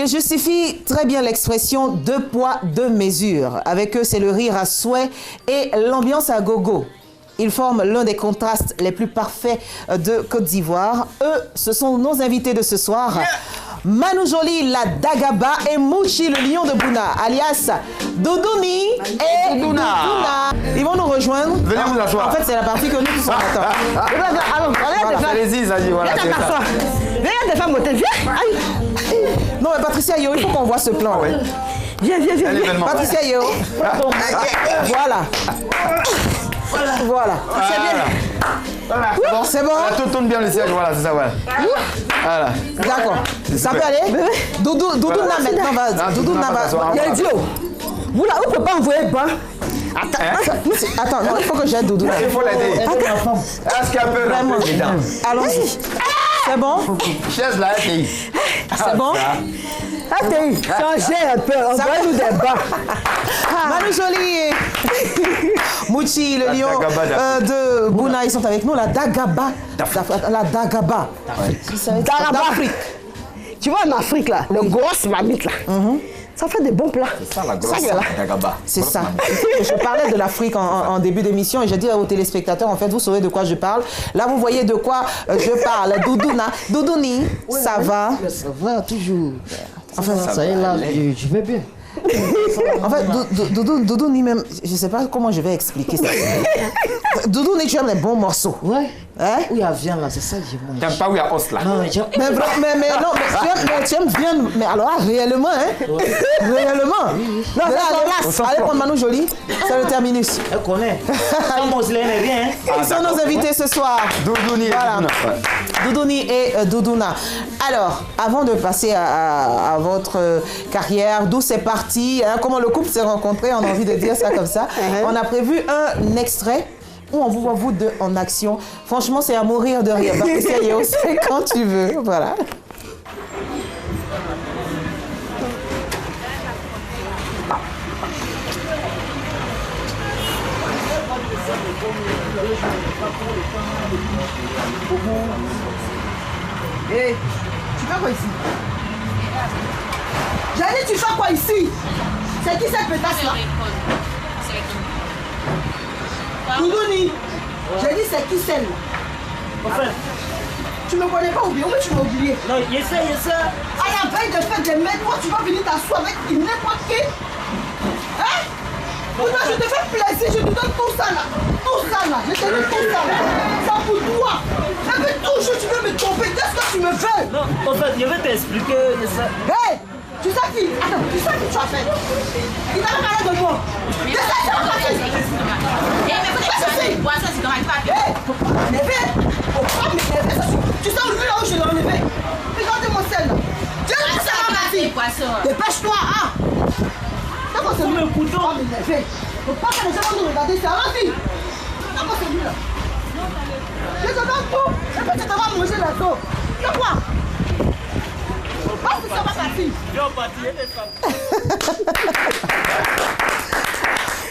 Il justifie très bien l'expression 2 poids, 2 mesures. Avec eux, c'est le rire à souhait et l'ambiance à gogo. Ils forment l'un des contrastes les plus parfaits de Côte d'Ivoire. Eux, ce sont nos invités de ce soir. Manu Joly, la Dagaba, et Mouchi, le lion de Bouna, alias Doudouni et Doudouna. Ils vont nous rejoindre. Venez vous asseoir. En fait, c'est la partie que nous tous on attend. Allez-y, ça dit, voilà. Viens, des femmes, viens. Non, mais Patricia Yo, il faut qu'on voit ce plan. Ouais. Viens. Patricia Yo. Voilà. C'est bien. Voilà. Bon, c'est bon. Tout tourne bien le siège, voilà, c'est ça, voilà. Voilà. D'accord. Ça peut aller? Doudouna maintenant va. Doudouna va. Il y a idiot. Vous là, on ne peut pas envoyer bas. Attends, non, il faut que j'aide Doudouna. Il faut l'aider. Est-ce qu'elle peut rentrer dedans? Allons-y. C'est bon? Chaise là, RTI. C'est bon? RTI, changez un peu, envoyez-nous des bas. Manu Joly et Mouchi, le lion de Bouna, ils sont avec nous. La Dagaba. La Dagaba. D'Afrique. Tu vois, en Afrique, là, les grosses mamites, là, ça fait des bons plats. C'est ça, la grosse Dagaba. C'est ça. Je parlais de l'Afrique en début d'émission et j'ai dit aux téléspectateurs, en fait, vous saurez de quoi je parle. Là, vous voyez de quoi je parle. Doudouni, ça va? Ça va, toujours. Enfin, ça est là, je vais bien. En fait, Doudouni même, je ne sais pas comment je vais expliquer ça. Doudouni, tu aimes les bons morceaux. Ouais. Hein? Où il y a viande là, c'est ça que je mange. T'aimes pas où il y a os là? Non, mais j'aime. Mais non, mais tu aimes bien. Mais alors, réellement, hein? Réellement. Non, allez prendre Manu Joly, c'est le terminus. Elle connaît. Comment je l'aime bien, hein? Ils sont nos invités ce soir. Doudouni et Voilà. Doudouni et Doudouna. Alors, avant de passer à votre carrière, d'où c'est parti, hein, comment le couple s'est rencontré, on a envie de dire ça comme ça. On a prévu un extrait où on vous voit vous deux en action. Franchement, c'est à mourir de rire. Parce que c'est quand tu veux. Voilà. Hé, tu fais quoi ici? J'ai dit, tu fais quoi ici? C'est qui cette pétasse là? Doudouni, j'ai dit c'est qui celle-là? Enfin, Tu me connais pas ou bien tu m'as oublié? non, je sais. À la veille de faire des mètres, toi tu vas venir t'asseoir avec n'importe qui? Hein? Moi je te fais plaisir, je te donne tout ça là. Tout ça là, je te donne tout ça là. Ça pour toi. Mais toujours tu veux me tromper, qu'est-ce que tu me veux? Non, en fait, je vais t'expliquer ça. Hé! Tu sais qui? Attends, tu sais qui tu as fait? Il t'a parlé de moi. Tu sais qui tu as fait? Faut pas m'énerver. Faut pas m'énerver. Tu sais où là où je l'ai enlevé? Regardez-moi celle-là. Tiens, tu sais la partie. Dépêche-toi, hein? C'est quoi celui-là? Faut pas m'énerver. Faut pas que les gens vont nous regarder. C'est Arabi. C'est quoi celui-là? Je te donne tout. Et puis tu te vas manger la dos. C'est quoi? Parce que ça va partir.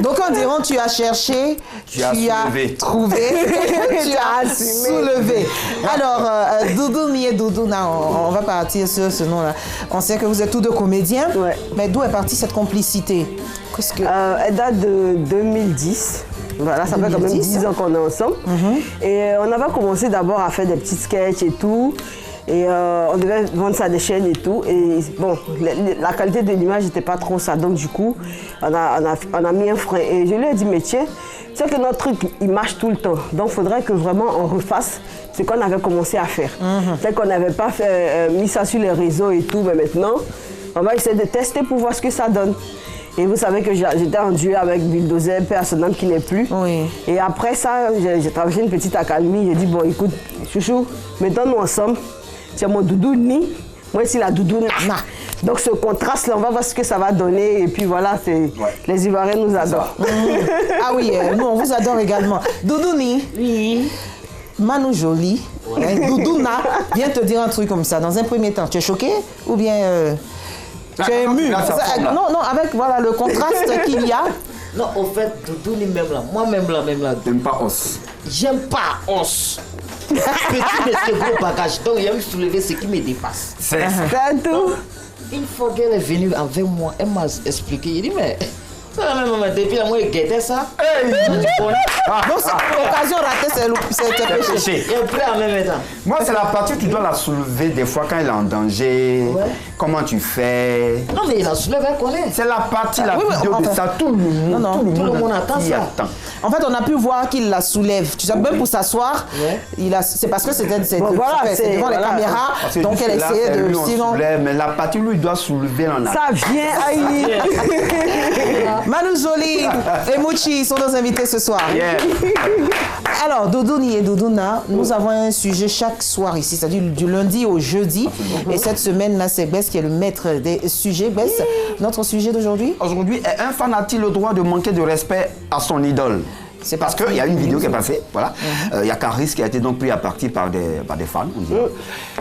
Donc en diront, tu as cherché, tu as trouvé, tu as soulevé. Alors, Doudouni et Doudouna, on va partir sur ce nom-là. On sait que vous êtes tous deux comédiens, mais d'où est partie cette complicité? Elle date de 2010. Voilà, ça fait quand même 10 ans qu'on est ensemble. Et on avait commencé d'abord à faire des petits sketchs et tout. Et on devait vendre ça à des chaînes et tout. Et bon, la qualité de l'image n'était pas trop ça. Donc du coup, on a mis un frein. Et je lui ai dit, mais tiens, tu sais que notre truc, il marche tout le temps. Donc il faudrait que vraiment on refasse ce qu'on avait commencé à faire. C'est qu'on n'avait pas mis ça sur les réseaux et tout. Mais maintenant, on va essayer de tester pour voir ce que ça donne. Et vous savez que j'étais en duo avec Bulldozer, personnel qui n'est plus. Oui. Et après ça, j'ai traversé une petite accalmie. J'ai dit, bon, écoute, chouchou, mettons-nous ensemble. C'est mon Doudouni, moi c'est la Doudouna. Donc ce contraste-là, on va voir ce que ça va donner. Et puis voilà, les Ivoiriens nous adorent. Ah oui, nous on vous adore également. Doudouni, Oui. Manu Joly, Doudouna, viens te dire un truc comme ça. Dans un premier temps, tu es choqué ou bien tu es ému? Non, avec voilà, le contraste qu'il y a. Non, au fait, Doudouni même là, moi-même là. T'aimes pas os? J'aime pas os. Petit mais c'est gros bagage. Donc il y a eu soulever ce qui me dépasse. C'est C'est tout. une fois qu'elle est venue avec moi, elle m'a expliqué. Il dit, mais depuis là, moi, je guettais ça. Donc, c'est l'occasion ratée, c'est péché. Et après, en même temps. Moi, c'est la partie où tu dois la soulever des fois quand elle est en danger. Ouais. Comment tu fais? Non, mais il a soulevé, elle connaît. C'est la partie, la Oui, mais vidéo de enfin, ça. Tout le monde, non, tout le monde attend qui ça. attend. En fait, on a pu voir qu'il la soulève. Tu sais, même pour s'asseoir, Ouais. c'est parce que c'était voilà, c'est devant les caméras. Parce que Donc, elle jusque-là, essayait c'est de. lui, on Sinon. soulève, mais la partie où il doit soulever, on a. Ça vient, aïe. Manu Jolie et Mouchi sont nos invités ce soir. Yeah. Alors, Doudouni et Doudouna, nous avons un sujet chaque soir ici, c'est-à-dire du lundi au jeudi. Et cette semaine-là, c'est Bess qui est le maître des sujets. Bess, notre sujet d'aujourd'hui? Aujourd'hui, un fan a-t-il le droit de manquer de respect à son idole? C'est parce qu'il y a une vidéo qui est passée, voilà. Il y a Caris qui a été donc pris à partie par des fans, on dirait.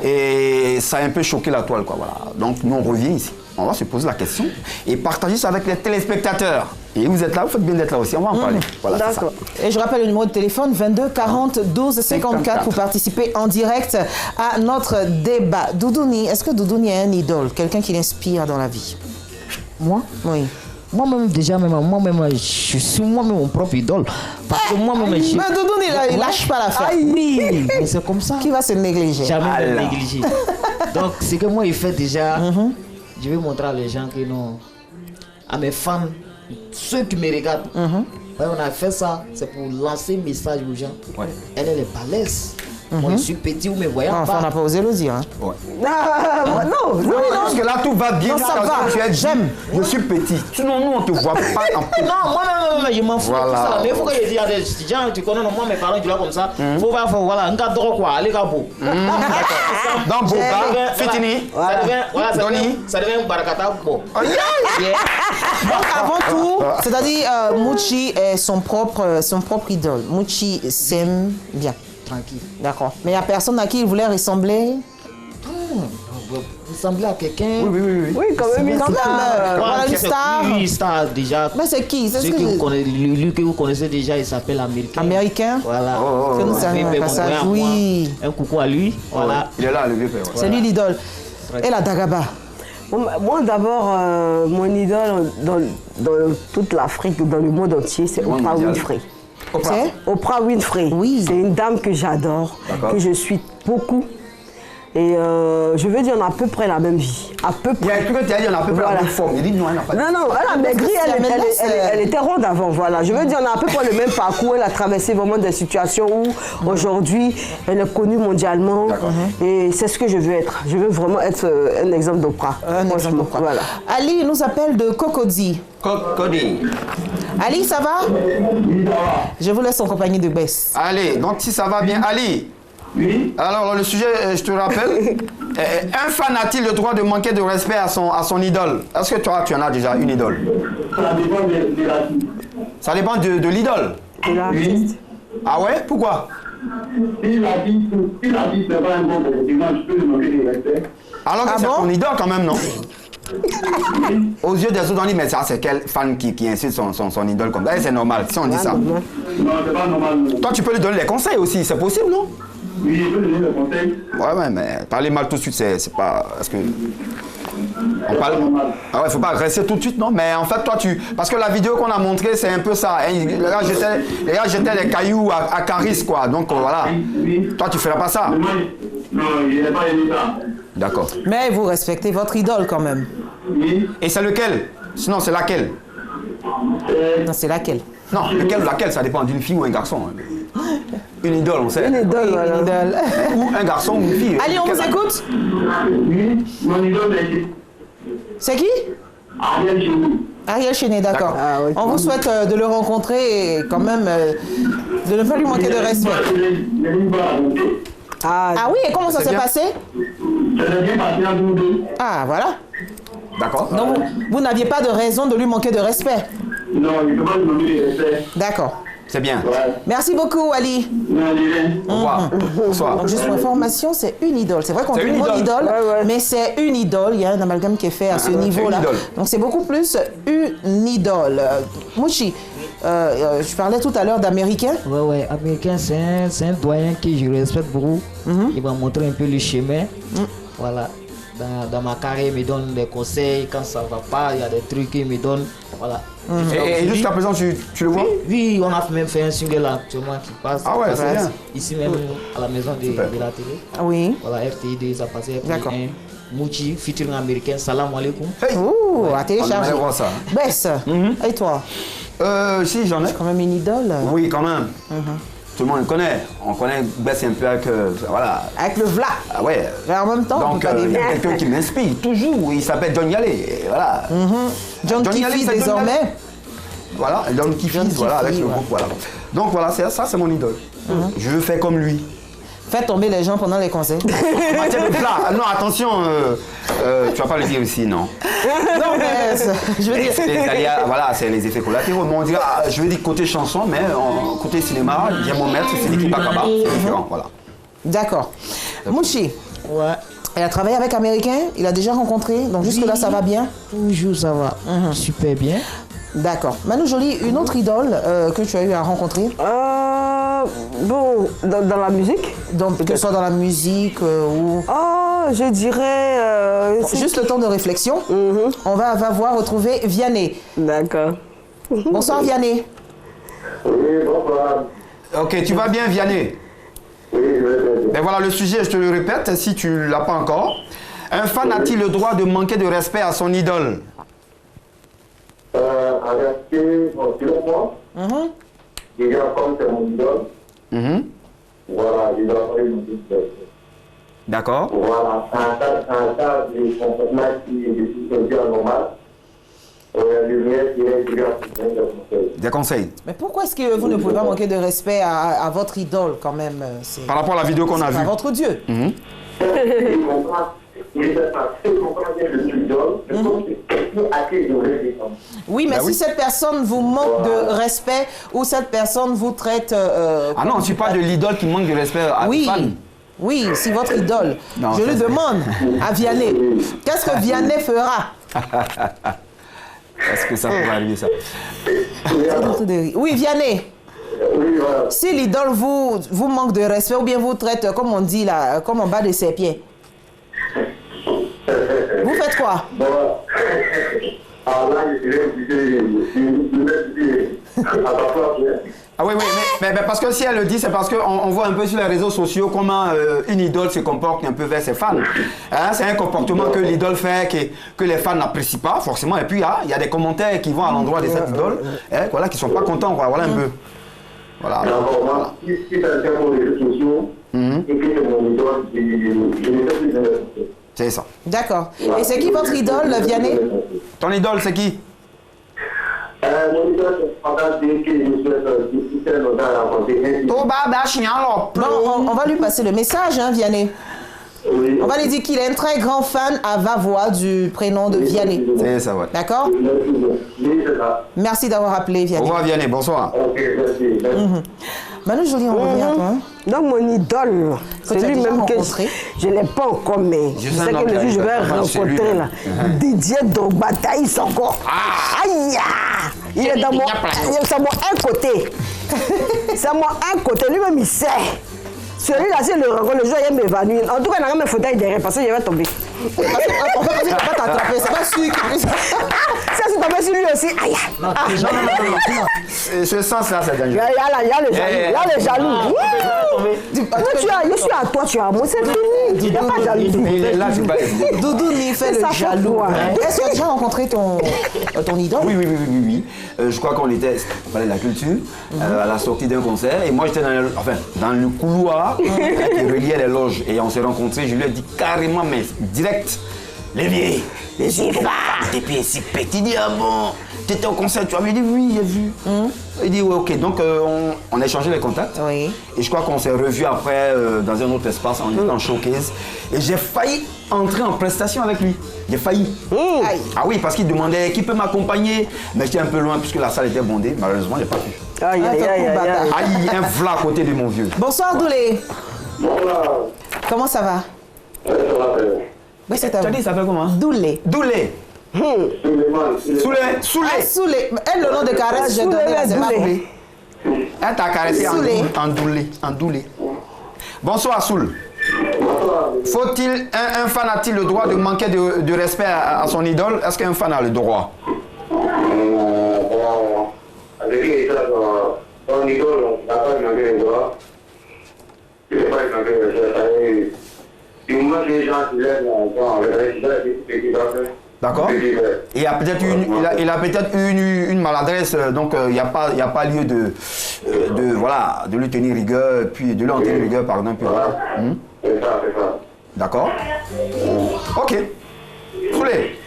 Et ça a un peu choqué la toile, quoi, voilà. Donc nous, on revient ici. On va se poser la question et partager ça avec les téléspectateurs. Et vous êtes là, vous faites bien d'être là aussi, on va en parler. Voilà, c'est ça. D'accord. Et je rappelle le numéro de téléphone 22 40 12 54 pour participer en direct à notre débat. Doudouni, est-ce que Doudouni est un idole, quelqu'un qui l'inspire dans la vie? Moi? Oui. Moi-même, déjà, moi-même, je suis moi-même mon propre idole. Parce que moi-même, je suis. Mais Doudouni, il lâche pas l'affaire. Oui, mais c'est comme ça. Qui va se négliger? Jamais me Allah. négliger. Donc, ce que moi, il fait déjà, je vais montrer à les gens que non, à mes fans, ceux qui me regardent, ouais, on a fait ça, c'est pour lancer un message aux gens. Ouais. Elle est balèze. Moi, je suis petit, vous me voyez Enfin, on n'a pas. pas osé le dire. Hein. Ouais. Non, Oui, parce que là, tout va bien. Non, ça Parce va. que tu es J'aime. Je suis petit. Sinon, nous, on te voit pas en petit. Non, moi, je m'en fous de tout Voilà. ça. Mais il faut que je dise à des gens, tu connais, non, moi, mes parents, tu vois comme ça. Faut pas faire, voilà, un cadre quoi, allez, gabo. Dans Boba, Fitini. Ça devient Barakata. Bon. Oh, yeah. Yeah. Donc avant tout, c'est-à-dire Mouchi est son propre idole. Mouchi s'aime bien. Tranquille. D'accord. Mais il n'y a personne à qui il voulait ressembler. Vous ressemblez à quelqu'un. Oui, quand même, une Quand même, star. voilà une star. Oui, star déjà. Mais c'est qui? C'est ce Celui que, que lui que vous connaissez déjà, il s'appelle Américain. Américain. Voilà. Que nous savions Oui, un mon passage. frère, moi. Oui. Un coucou à lui. Voilà. Il est là, le vieux père. C'est lui l'idole. Et la Dagaba. Moi, d'abord, mon idole dans toute l'Afrique, dans le monde entier, c'est monde Oprah mondial. Winfrey. C'est Oprah Winfrey. Oui. C'est une dame que j'adore, D'accord. que je suis beaucoup. Et je veux dire, on a à peu près la même vie. À peu Il y a près. un truc que tu as dit, on a à peu près la Voilà. même forme. Il dit non, elle n'a pas de. Non, elle a maigri, elle était ronde avant, voilà. Je veux dire, on a à peu près le même parcours, elle a traversé vraiment des situations où, aujourd'hui, elle est connue mondialement. Et c'est ce que je veux être. Je veux vraiment être un exemple d'Oprah. Un exemple Franchement, d'Oprah. Voilà. Ali nous appelle de Cocody. Cody. Ali, ça va? Je vous laisse en compagnie de Bess. Allez, donc si ça va bien, Ali. Oui. Alors, le sujet, je te rappelle, un fan a-t-il le droit de manquer de respect à son idole? Est-ce que toi, tu en as déjà une idole? Ça dépend de l'artiste. Ça dépend de l'idole. Et l'artiste. Ah ouais? Pourquoi? Si l'artiste n'est pas un bon effectivement, je peux lui manquer de respect. Alors que Ah c'est bon? ton idole quand même, non? Aux yeux des autres, on dit, mais ça, c'est quel fan qui insulte son idole comme ça? Et c'est normal, si on dit ça. Non, c'est pas normal. Toi, tu peux lui donner des conseils aussi, c'est possible, non? Oui, je peux donner le conseil. Ouais, mais parler mal tout de suite, c'est pas... Est-ce que... On parle... Ah ouais, faut pas agresser tout de suite, non? Mais en fait, toi, parce que la vidéo qu'on a montrée, c'est un peu ça. Hein. Les gars jetaient des cailloux à Caris, quoi. Donc, voilà. Oui. Toi, tu ferais pas ça. Mais moi, non, il n'est pas aimé ça. D'accord. Mais vous respectez votre idole quand même. Oui. Et c'est lequel? Sinon, c'est laquelle? Non, c'est laquelle? Non, lequel ou laquelle, ça dépend d'une fille ou un garçon. Hein. Une idole, on sait. Une idole, voilà. Une idole. Ou un garçon ou une fille. Ali, on vous Quelle- écoute? Oui, mon idole est C'est qui? Ariel Chénou. Ariel Chenet, d'accord. Ah, oui. On vous souhaite de le rencontrer et quand même de ne pas lui manquer de respect. Il a une bonne raconter. Ah, Ah oui, et comment ça C'est s'est bien. passé? Ça s'est bien passé en nous deux. Ah, voilà. D'accord. Donc, vous n'aviez pas de raison de lui manquer de respect. Non, il ne peut pas lui manquer de respect. D'accord. C'est bien. Ouais. Merci beaucoup, Ali. Non, il est rien. Au revoir. Bonsoir. Donc, juste pour information, c'est une idole. C'est vrai qu'on C'est dit une mon idole. idole, Ouais. mais c'est une idole. Il y a un amalgame qui est fait à ce c'est niveau-là. une idole. Donc, c'est beaucoup plus une idole. Mouchi, je parlais tout à l'heure d'Américain. Ouais, Américain, c'est un doyen que je respecte beaucoup. Il m'a montré un peu le chemin. Voilà. dans ma carrière, il me donne des conseils. Quand ça va pas, il y a des trucs qu'il me donne. Voilà. Et jusqu'à présent, tu le vois? Oui, on a même fait un single là, actuellement qui passe. Ah ouais, c'est bien. Ici même à la maison de la télé. Oui. Voilà, RTI2, ça passait. D'accord. Mouchi, featuring américain, salam alaikum. Hey. Ouh, à télécharger. On va voir ça. Bess, et toi? Si, j'en ai. C'est quand même une idole. Oui, quand même. Tout le monde le connaît. On connaît Bess un peu avec... voilà. Avec le vla. Ah ouais. Mais en même temps, on donc, peut pas il y a les- quelqu'un qui m'inspire, toujours. Il s'appelle John Yale. Et voilà. John Johnny Kiffy Hallyday, c'est désormais. John Yale. Voilà, John Kiffy, John voilà, avec Kiffy, le ouais. groupe, voilà. Donc voilà, ça c'est mon idole. Je veux faire comme lui. Faites tomber les gens pendant les concerts. En matière de plat, non, attention, tu vas pas le dire aussi, non. Non, mais je veux dire. Voilà, c'est les effets collatéraux. Mais on dirait, je veux dire côté chanson, mais côté cinéma, j'ai mon maître, c'est l'équipe Akaba, c'est différent, voilà. D'accord. Mouchi, Ouais. il a travaillé avec Américain, il a déjà rencontré, donc jusque-là ça va bien. Toujours ça va. Super bien. D'accord. Manu Joly, une autre idole que tu as eu à rencontrer, Bon, dans la musique, donc, que ce soit dans la musique ou... je dirais... Juste le temps de réflexion. On va voir retrouver Vianney. D'accord. Bonsoir Vianney. Oui, bonsoir. Ok, tu vas bien, Vianney? Oui, je vais bien. Ben voilà le sujet, je te le répète, si tu ne l'as pas encore. Un fan a-t-il le droit de manquer de respect à son idole? En réalité, selon moi, déjà comme c'est mon idole, voilà, je dois pas une idole. D'accord. Voilà, en cas de comportement qui est anormal, le mieux serait de lui apporter des conseils. Des conseils. Mais pourquoi est-ce que vous ne pouvez pas manquer de respect à votre idole quand même c'est Par rapport à la vidéo qu'on a à vue. votre Dieu. Je comprends, je comprends bien le idole, je pense que quelqu'un à qui je devrais défendre. Oui, mais Ben si oui. cette personne vous manque de respect ou cette personne vous traite... Ah non, tu parles de l'idole qui manque de respect à oui, fan. oui, si votre idole. Non, je ça, lui c'est- demande à Vianney, qu'est-ce que Vianney fera? Est-ce que ça pourrait arriver ça? Oui, Vianney. Oui, voilà. Si l'idole vous manque de respect ou bien vous traite, comme on dit là, comme en bas de ses pieds, vous faites quoi? Bon, alors là, je serais obligé de dire à ta place. Ah oui, oui, mais parce que si elle le dit, c'est parce qu'on voit un peu sur les réseaux sociaux comment une idole se comporte un peu vers ses fans. Hein, c'est un comportement que l'idole fait, que les fans n'apprécient pas forcément. Et puis il y a des commentaires qui vont à l'endroit de cette idole, hein, voilà, qui ne sont pas contents, quoi, voilà un peu. Voilà. D'abord, moi, si ça tient pour les réseaux sociaux, et que c'est mon idole, je ne fais plus de C'est ça. D'accord. Et c'est qui votre idole, Vianney? Ton idole, c'est qui? Mon idole, c'est pendant que je souhaite discuter longtemps à rencontrer. Bon, on va lui passer le message, hein, Vianney. Oui. On va lui dire qu'il est un très grand fan à Vavois du prénom de Vianney. C'est ça, ouais. D'accord? Oui, c'est ça. Merci d'avoir appelé, Au Vianney. revoir, Vianney, bonsoir. Ok, merci. Manu Joly, on revient à toi. hein. Donc mon idole, Que tu as celui déjà même que rencontré. je ne l'ai pas encore, mais Je je sais sais un que homme le jour qui je vais a- c'est lui, rencontrer là, Didier Drogba, Taïs encore. Aïe! Il est dans mon, c'est mon un côté. C'est mon un côté, lui-même il sait. Celui-là, c'est le rencontre, le jour il va m'évanouir. En tout cas, il n'a pas mes fauteuils derrière parce que je vais tomber. Parce que, en fait, il ne va pas t'attraper, c'est pas sûr qu'il puisse. Ça, c'est tombé sur lui aussi. Aïe! Non, non. Ce sens-là, c'est dangereux. Il y a le jaloux. Il y a le jaloux. Toi, je suis à toi, tu es à moi, c'est fini. Il n'y a pas de jalousie. Mais là, c'est pas... Doudou n'y fait le Ça fait jaloux. quoi, hein? Est-ce que tu as déjà rencontré ton idole? Oui. Je crois qu'on était, on parlait de la culture, à la sortie d'un concert. Et moi, j'étais dans le couloir qui reliait les loges. Et on s'est rencontrés. Je lui ai dit carrément, mais direct, les vieilles, tes pieds si petits. Il dit, ah bon, tu étais au concert, tu avais dit oui, j'ai vu. Il dit, ouais, ok. Donc, on a échangé les contacts. Oui. Et je crois qu'on s'est revus après dans un autre espace, on était en showcase. Et j'ai failli entrer en prestation avec lui. J'ai failli. Aïe. Ah oui, parce qu'il demandait qui peut m'accompagner. Mais j'étais un peu loin puisque la salle était bondée. Malheureusement, je n'ai pas pu. Aïe, aïe, aïe, aïe, aïe. Aïe, un v'là à côté de mon vieux. Bonsoir Doulé. Voilà. Comment ça va? Ça va bien. Oui, c'est à Tu as vous. dit, ça fait comment? Doulé. Doulé. Soulé. Ah, Soulé. Soulé. Elle, le nom de caresse, j'ai Soulé, donné là, c'est pas Doulé. Doulé. Elle t'a caressé Soulé. en doulé. Bonsoir, Soul. Faut-il, un fan a-t-il le droit de manquer de respect à son idole? Est-ce qu'un fan a le droit? Ton idole, on n'a pas manqué le droit. Il n'est pas manqué le respect. Du moment que les gens se lèvent, on va D'accord. Il a peut-être une maladresse, donc il n'y a pas lieu de lui tenir rigueur, puis de lui en tenir rigueur, pardon. Puis voilà. C'est ça. D'accord. Ok. Soulé.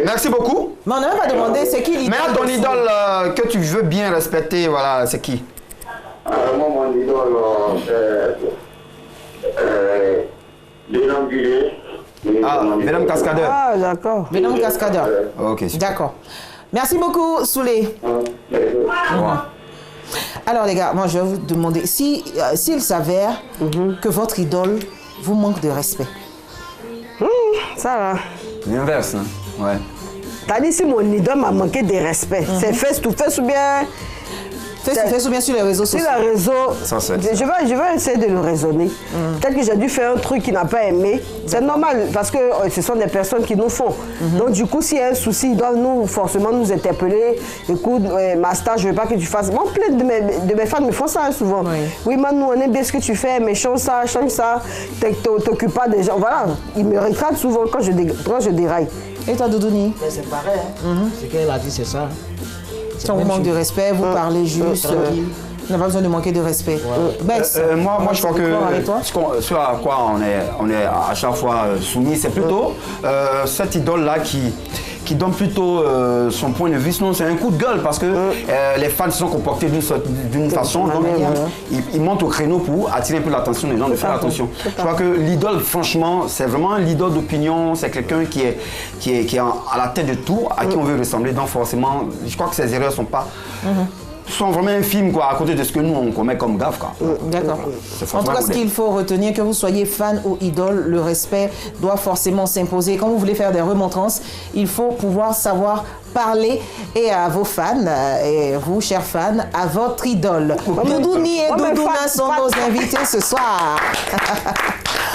Merci beaucoup. Mais on n'a même pas demandé c'est qui l'idole. Mais ton idole que tu veux bien respecter, voilà, c'est qui? Moi, mon idole, c'est Venom Guillet. Ah, Venom Cascadeur. Ah, d'accord. Venom Cascadeur. Ok, super. D'accord. Merci beaucoup, Soulé. Alors les gars, moi je vais vous demander, s'il s'avère que votre idole vous manque de respect. Ça va. L'inverse, hein? Ouais. T'as dit si mon idole m'a manqué de respect, c'est face to face ou bien... Fais bien sur les réseaux sociaux. Sur les réseaux, Ça, je vais essayer de le raisonner. Peut-être que j'ai dû faire un truc qu'il n'a pas aimé. C'est normal parce que ce sont des personnes qui nous font. Donc du coup, s'il y a un souci, ils doivent forcément nous interpeller. Écoute, Master, je ne veux pas que tu fasses... Bon, plein de mes fans me font ça souvent. Oui, man, nous on aime bien ce que tu fais, mais change ça, t'occupes pas des gens. Voilà, ils me rétractent souvent quand je déraille. Et toi, Doudouni? C'est pareil. Ce qu'elle a dit, c'est ça. Si on vous manque de respect, vous parlez juste. On n'a pas besoin de manquer de respect. Moi, je crois que ce à quoi on est à chaque fois soumis, c'est plutôt cette idole-là qui donne plutôt son point de vue. Sinon, c'est un coup de gueule parce que les fans se sont comportés d'une façon. Donc, ils montent au créneau pour attirer un peu l'attention des gens, de faire attention. Je crois que l'idole, franchement, c'est vraiment l'idole d'opinion. C'est quelqu'un qui est à la tête de tout, à qui on veut ressembler. Donc, forcément, je crois que ces erreurs sont vraiment infimes à côté de ce que nous on commet comme gaffe. D'accord. En tout cas, ce qu'il faut retenir, que vous soyez fan ou idole, le respect doit forcément s'imposer. Quand vous voulez faire des remontrances, il faut pouvoir savoir parler et à vos fans, et vous, chers fans, à votre idole. Doudouni et Doudouna sont nos invités ce soir.